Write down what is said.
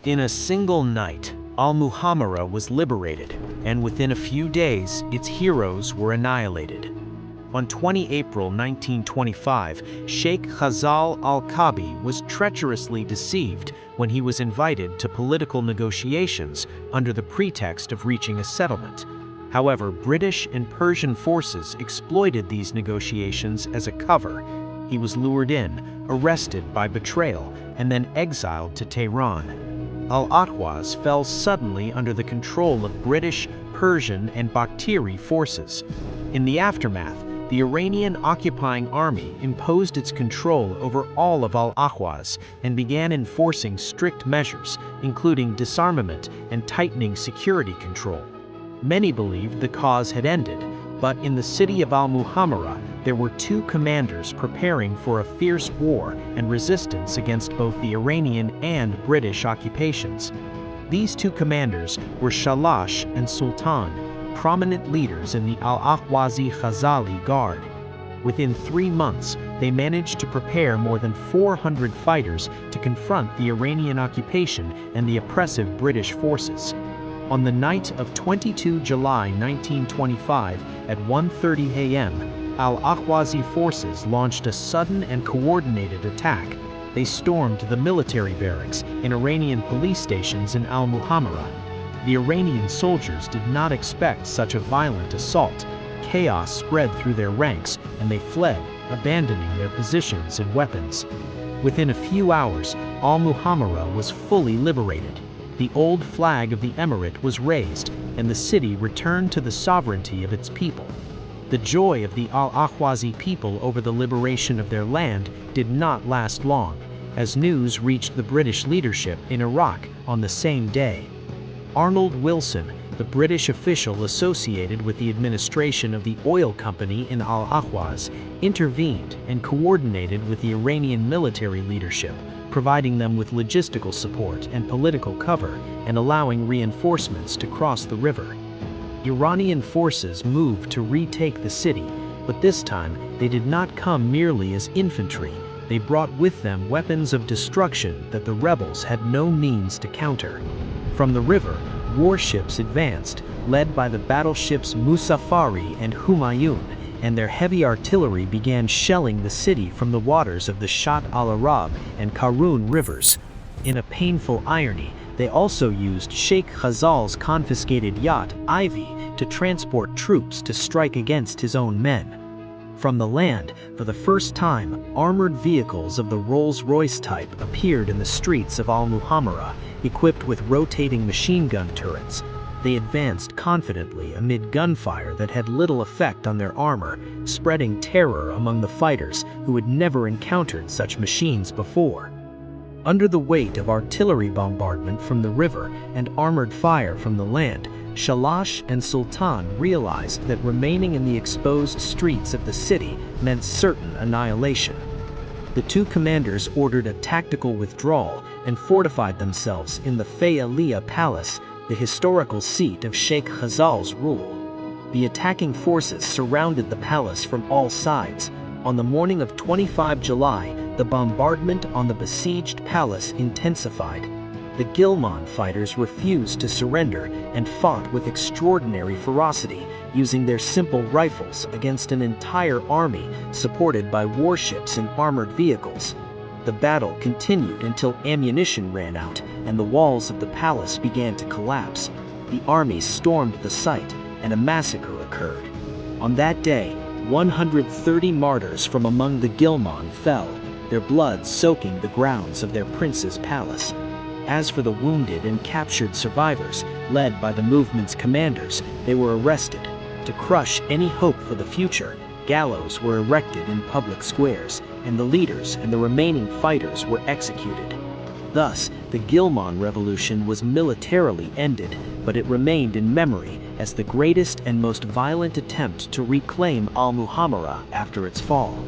In a single night, Al-Muhammara was liberated, and within a few days, its heroes were annihilated. On 20 April 1925, Sheikh Khazal al-Kabi was treacherously deceived when he was invited to political negotiations under the pretext of reaching a settlement. However, British and Persian forces exploited these negotiations as a cover. He was lured in, arrested by betrayal, and then exiled to Tehran. Al-Ahwaz fell suddenly under the control of British, Persian, and Bakhtiri forces. In the aftermath, the Iranian occupying army imposed its control over all of Al-Ahwaz and began enforcing strict measures, including disarmament and tightening security control. Many believed the cause had ended, but in the city of Al-Muhammara, there were two commanders preparing for a fierce war and resistance against both the Iranian and British occupations. These two commanders were Shalash and Sultan, prominent leaders in the Al-Ahwazi Khazali Guard. Within 3 months, they managed to prepare more than 400 fighters to confront the Iranian occupation and the oppressive British forces. On the night of 22 July 1925 at 1:30 a.m., Al-Ahwazi forces launched a sudden and coordinated attack. They stormed the military barracks and Iranian police stations in Al-Muhammara. The Iranian soldiers did not expect such a violent assault. Chaos spread through their ranks, and they fled, abandoning their positions and weapons. Within a few hours, Al-Muhammara was fully liberated. The old flag of the emirate was raised, and the city returned to the sovereignty of its people. The joy of the Al-Ahwazi people over the liberation of their land did not last long, as news reached the British leadership in Iraq on the same day. Arnold Wilson, the British official associated with the administration of the oil company in Al-Ahwaz, intervened and coordinated with the Iranian military leadership, providing them with logistical support and political cover and allowing reinforcements to cross the river. Iranian forces moved to retake the city, but this time they did not come merely as infantry. They brought with them weapons of destruction that the rebels had no means to counter. From the river, warships advanced, led by the battleships Musaffari and Humayun, and their heavy artillery began shelling the city from the waters of the Shat al-Arab and Karun rivers. In a painful irony, they also used Sheikh Khazal's confiscated yacht, Ivy, to transport troops to strike against his own men. From the land, for the first time, armored vehicles of the Rolls-Royce type appeared in the streets of Al-Muhammara, equipped with rotating machine gun turrets. They advanced confidently amid gunfire that had little effect on their armor, spreading terror among the fighters who had never encountered such machines before. Under the weight of artillery bombardment from the river and armored fire from the land, Shalash and Sultan realized that remaining in the exposed streets of the city meant certain annihilation. The two commanders ordered a tactical withdrawal and fortified themselves in the Fayaliya Palace, the historical seat of Sheikh Khazal's rule. The attacking forces surrounded the palace from all sides. On the morning of 25 July, the bombardment on the besieged palace intensified. The Ghilmān fighters refused to surrender and fought with extraordinary ferocity, using their simple rifles against an entire army supported by warships and armored vehicles. The battle continued until ammunition ran out and the walls of the palace began to collapse. The army stormed the site and a massacre occurred. On that day, 130 martyrs from among the Ghilmān fell, their blood soaking the grounds of their prince's palace. As for the wounded and captured survivors, led by the movement's commanders, they were arrested. To crush any hope for the future, gallows were erected in public squares, and the leaders and the remaining fighters were executed. Thus, the Ghilmān Revolution was militarily ended, but it remained in memory as the greatest and most violent attempt to reclaim Al-Muhammara after its fall.